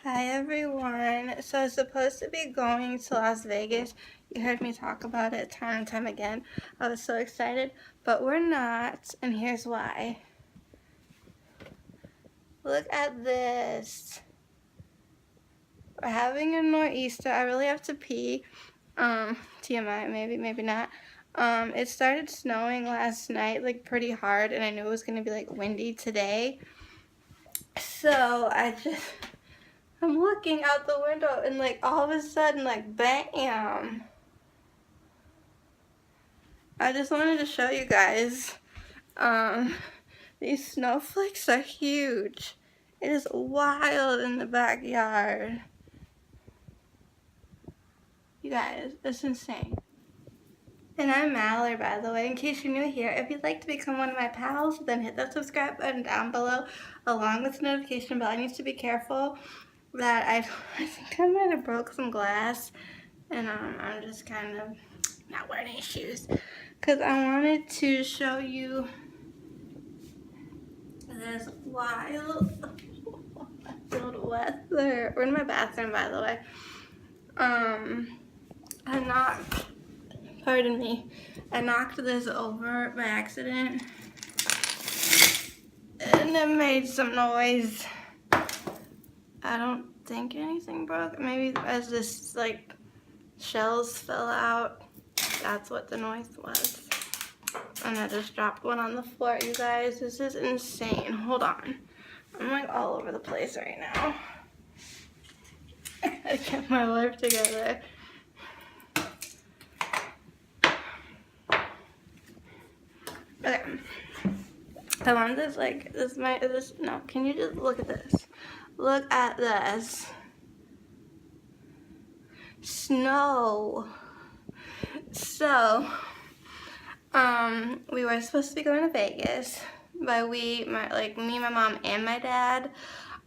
Hi everyone. So I was supposed to be going to Las Vegas. You heard me talk about it time and time again. I was so excited, but we're not, and here's why. Look at this. We're having a nor'easter. I really have to pee. TMI, maybe not. It started snowing last night, like pretty hard, and I knew it was gonna be like windy today. So I'm looking out the window and like all of a sudden, like bam. I just wanted to show you guys. These snowflakes are huge. It is wild in the backyard. You guys, it's insane. And I'm Mallory, by the way, in case you're new here. If you'd like to become one of my pals, then hit that subscribe button down below, along with the notification bell. I need to be careful that I think I might have broke some glass, and I'm just kind of not wearing any shoes, because I wanted to show you this wild weather. We're in my bathroom, by the way. I knocked, pardon me, I knocked this over by accident, and it made some noise. I don't think anything broke. Maybe as this, like, shells fell out, that's what the noise was. And I just dropped one on the floor, you guys. This is insane. Hold on. I'm like all over the place right now. I gotta get my life together. Okay. I want this, like, no, can you just look at this? Look at this. Snow. So, we were supposed to be going to Vegas. By me, my mom, and my dad.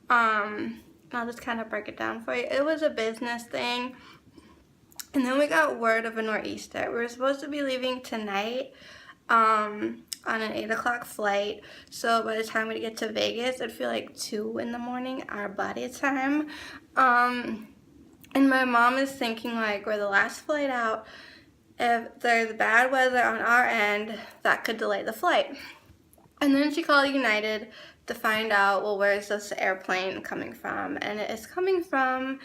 I'll just kind of break it down for you. It was a business thing. And then we got word of a nor'easter. We were supposed to be leaving tonight on an 8 o'clock flight. So by the time we get to Vegas, it'd feel like 2 in the morning, our body time. And my mom is thinking, like, we're the last flight out. If there's bad weather on our end, that could delay the flight. And then she called United to find out, well, where is this airplane coming from? And it's coming from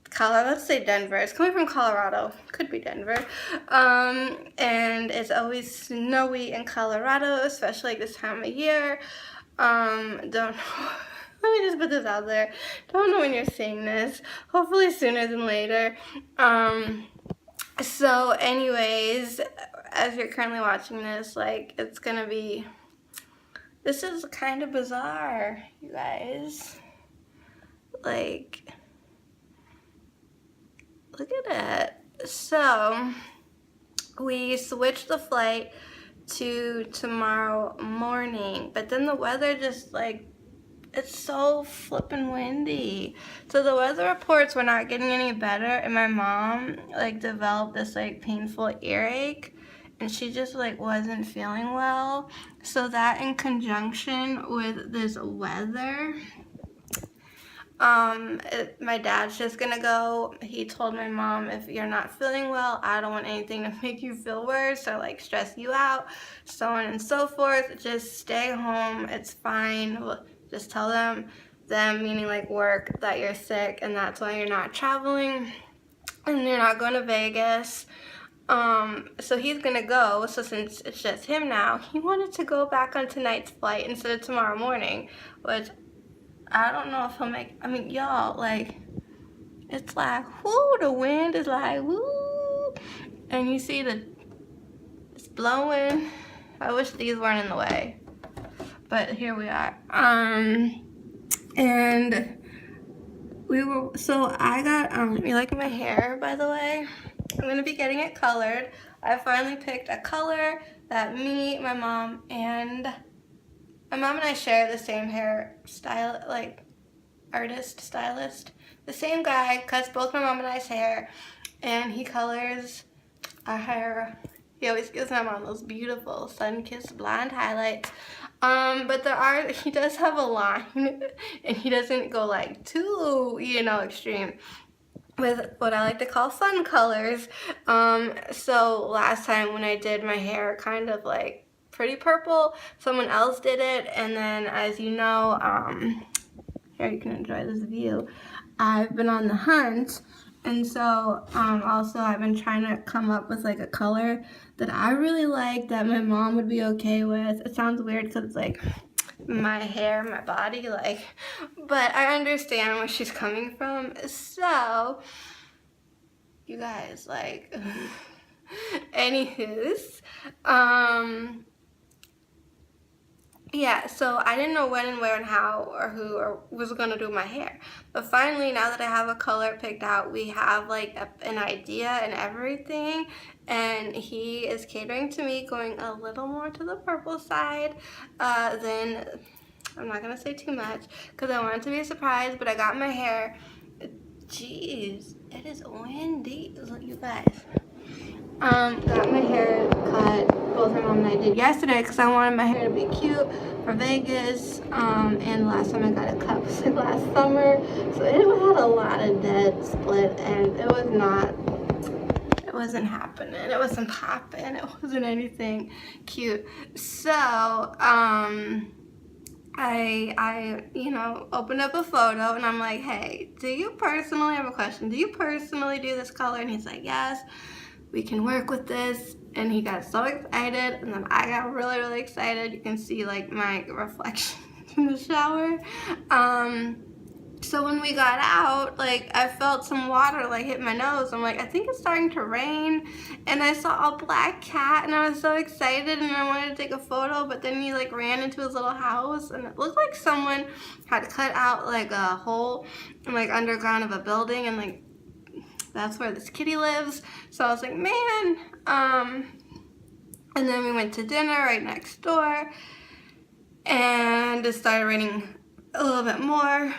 Colorado. Let's say Denver. It's coming from Colorado. Could be Denver. And it's always snowy in Colorado, especially like this time of year. Don't know. Let me just put this out there. Don't know when you're seeing this. Hopefully sooner than later. So anyways, as you're currently watching this, like, it's gonna be, this is kind of bizarre, you guys. Like, look at it. So, we switched the flight to tomorrow morning, but then the weather just, like, it's so flippin' windy. So the weather reports were not getting any better, and my mom, like, developed this, like, painful earache, and she just, like, wasn't feeling well. So that, in conjunction with this weather, my dad's just gonna go. He told my mom, if you're not feeling well, I don't want anything to make you feel worse or, like, stress you out, so on and so forth. Just stay home. It's fine. Just tell them meaning like work, that you're sick, and that's why you're not traveling and you're not going to Vegas. So he's gonna go. So since it's just him now, he wanted to go back on tonight's flight instead of tomorrow morning, which I don't know if he'll make. I mean, y'all, like, it's like, whoo, the wind is like, woo, and you see it's blowing. I wish these weren't in the way, but here we are. And so I got, you like my hair, by the way? I'm gonna be getting it colored. I finally picked a color that my mom, and I share the same hairstyle, like, stylist. The same guy cuts both my mom and I's hair, and he colors our hair. He always gives my mom those beautiful sun-kissed blonde highlights. But he does have a line, and he doesn't go like too, extreme with what I like to call fun colors. So last time when I did my hair kind of like pretty purple, someone else did it, and then as you know, here you can enjoy this view, I've been on the hunt, and so also I've been trying to come up with like a color that I really like that my mom would be okay with. It sounds weird because it's like my hair, my body, like, but I understand where she's coming from. So you guys, like, anywho's, yeah, so I didn't know when and where and how or who or was gonna do my hair. But finally, now that I have a color picked out, we have like an idea and everything. And he is catering to me, going a little more to the purple side than, I'm not gonna say too much because I want it to be a surprise, but I got my hair, jeez, it is windy, you guys. Got my hair cut, both my mom and I did yesterday because I wanted my hair to be cute for Vegas, and last time I got it cut was like last summer, so it had a lot of dead split, and it wasn't happening, it wasn't popping, it wasn't anything cute. So, I opened up a photo and I'm like, hey, I have a question, do you personally do this color? And he's like, yes, we can work with this. And he got so excited, and then I got really, really excited. You can see like my reflection in the shower. So when we got out, like, I felt some water like hit my nose. I'm like, I think it's starting to rain. And I saw a black cat, and I was so excited, and I wanted to take a photo, but then he like ran into his little house, and it looked like someone had cut out like a hole in like underground of a building, and like that's where this kitty lives. So I was like, man. And then we went to dinner right next door, and it started raining a little bit more.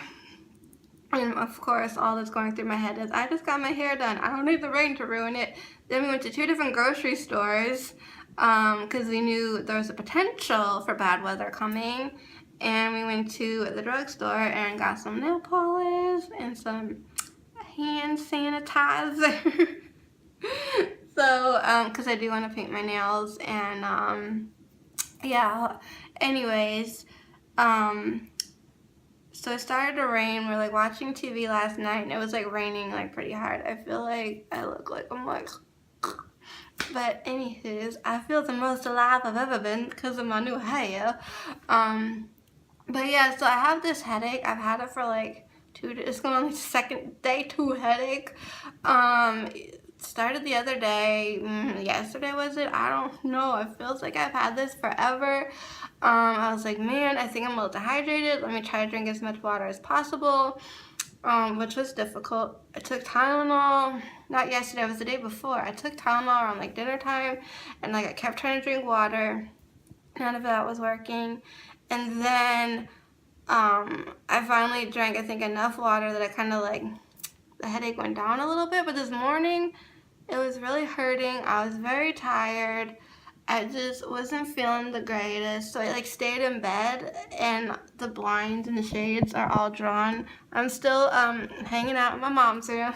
And of course, all that's going through my head is, I just got my hair done, I don't need the rain to ruin it. Then we went to 2 different grocery stores because we knew there was a potential for bad weather coming. And we went to the drugstore and got some nail polish and some hand sanitizer. So, because I do want to paint my nails, and yeah, anyways, so it started to rain. We're like watching TV last night, and it was like raining like pretty hard. I feel like I look like I'm like, but anywho's, I feel the most alive I've ever been because of my new hair. But yeah, so I have this headache. I've had it for like 2 days. It's going on like second day 2 headache. It started the other day. Yesterday was it? I don't know. It feels like I've had this forever. I was like, man, I think I'm a little dehydrated. Let me try to drink as much water as possible, which was difficult. I took Tylenol, not yesterday, it was the day before. I took Tylenol around like dinner time, and like I kept trying to drink water. None of that was working. And then I finally drank, I think, enough water that I kind of like, the headache went down a little bit. But this morning, it was really hurting. I was very tired. I just wasn't feeling the greatest. So I like stayed in bed, and the blinds and the shades are all drawn. I'm still hanging out in my mom's room,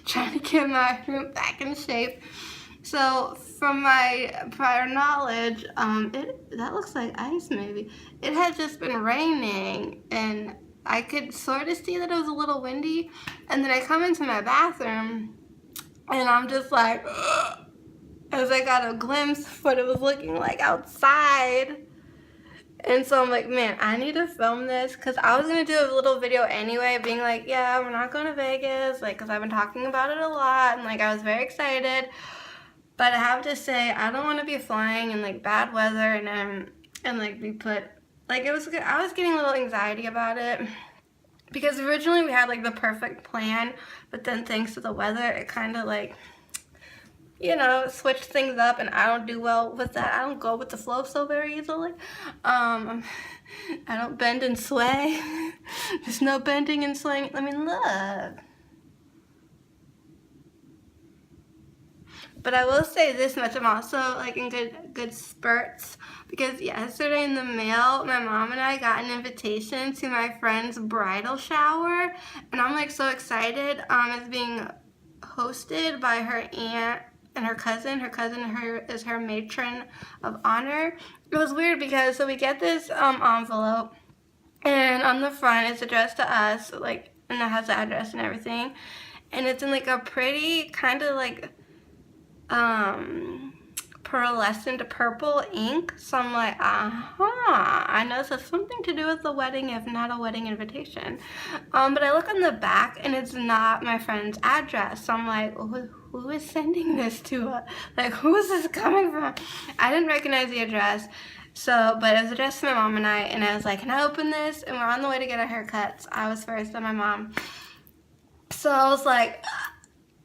trying to get my room back in shape. So from my prior knowledge, that looks like ice maybe. It had just been raining, and I could sort of see that it was a little windy. And then I come into my bathroom, and I'm just like, as I got a glimpse of what it was looking like outside. And so I'm like, man, I need to film this, because I was going to do a little video anyway, being like, yeah, we're not going to Vegas, like, because I've been talking about it a lot, and like I was very excited. But I have to say, I don't want to be flying in like bad weather and like be put, like, it was, I was getting a little anxiety about it, because originally we had like the perfect plan, but then thanks to the weather, it kind of like, you know, switched things up, and I don't do well with that. I don't go with the flow so very easily. I don't bend and sway. There's no bending and swaying. I mean, look. But I will say this much, I'm also like in good spurts, because yesterday in the mail, my mom and I got an invitation to my friend's bridal shower, and I'm like so excited. It's being hosted by her aunt and her cousin. Her cousin is her matron of honor. It was weird because, so we get this envelope, and on the front it's addressed to us, like, and it has the address and everything, and it's in like a pretty kind of like pearlescent purple ink. So I'm like, I know this has something to do with the wedding, if not a wedding invitation. But I look on the back and it's not my friend's address. So I'm like, who is sending this to us? Like, who is this coming from? I didn't recognize the address. So, but it was addressed to my mom and I was like, can I open this? And we're on the way to get our haircuts. I was first, then my mom. So I was like,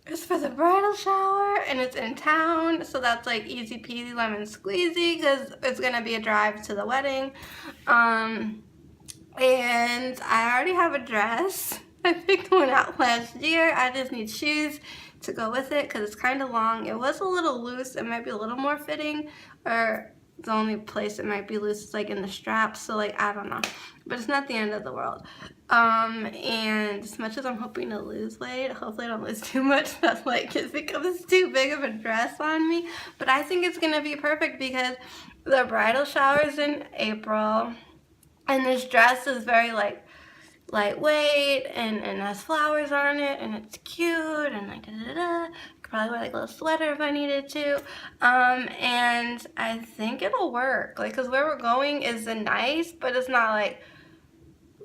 it's for the bridal shower, and it's in town, so that's like easy peasy lemon squeezy, because it's gonna be a drive to the wedding. And I already have a dress. I picked one out last year. I just need shoes to go with it because it's kind of long. It was a little loose. It might be a little more fitting, or the only place it might be loose is like in the straps, so like I don't know, but it's not the end of the world. And as much as I'm hoping to lose weight, hopefully I don't lose too much, that like it becomes too big of a dress on me. But I think it's gonna be perfect because the bridal shower is in April, and this dress is very like lightweight and has flowers on it, and it's cute, and like I could probably wear like a little sweater if I needed to. And I think it'll work, like, because where we're going is nice, but it's not like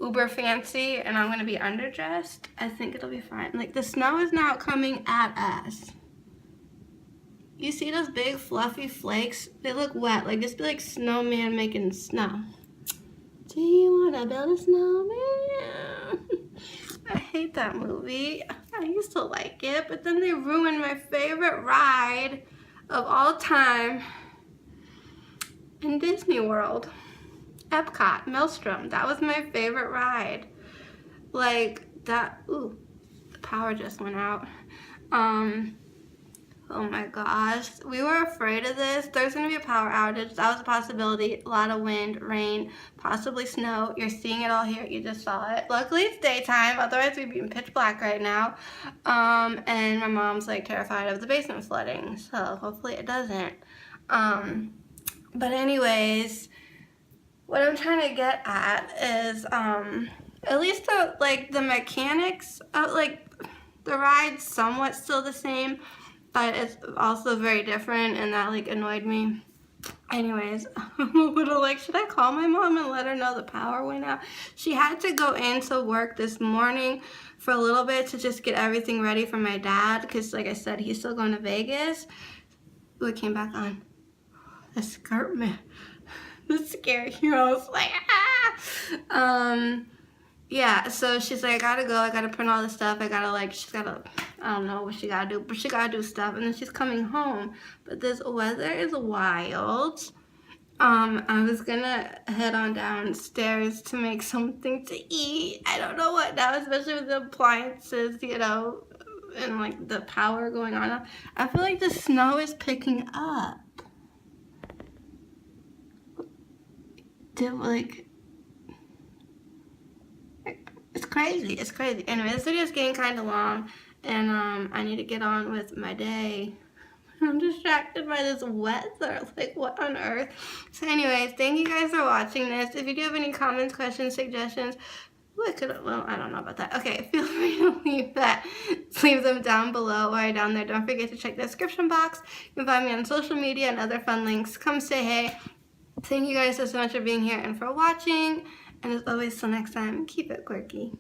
uber fancy, and I'm gonna be underdressed. I think it'll be fine. Like, the snow is now coming at us. You see those big fluffy flakes? They look wet, like it's like snowman making snow. Do you wanna build a snowman? I hate that movie. I used to like it, but then they ruined my favorite ride of all time in Disney World. Epcot, Maelstrom. That was my favorite ride. Like that, ooh, the power just went out. Oh my gosh, we were afraid of this. There's gonna be a power outage. That was a possibility. A lot of wind, rain, possibly snow. You're seeing it all here. You just saw it. Luckily it's daytime, otherwise we'd be in pitch black right now. And my mom's like terrified of the basement flooding, so hopefully it doesn't. But anyways, what I'm trying to get at is at least the mechanics of like the ride's somewhat still the same, but it's also very different, and that like annoyed me. Anyways, I'm a little like, should I call my mom and let her know the power went out? She had to go into work this morning for a little bit to just get everything ready for my dad, because like I said, he's still going to Vegas. Ooh, it came back on. The skirt, man. The scary hero. I was like, ah! Yeah, so she's like, I gotta go, I gotta print all this stuff, I gotta like, she's gotta, I don't know what she gotta do, but she gotta do stuff, and then she's coming home. But this weather is wild. I was gonna head on downstairs to make something to eat. I don't know what now, especially with the appliances, you know, and like the power going on. I feel like the snow is picking up. It's crazy. It's crazy. Anyway, this video is getting kind of long, and I need to get on with my day. I'm distracted by this weather. Like, what on earth? So anyways, thank you guys for watching this. If you do have any comments, questions, suggestions, well, I don't know about that. Okay, feel free to leave them down below or down there. Don't forget to check the description box. You can find me on social media and other fun links. Come say hey. Thank you guys so much for being here and for watching. And as always, till next time, keep it quirky.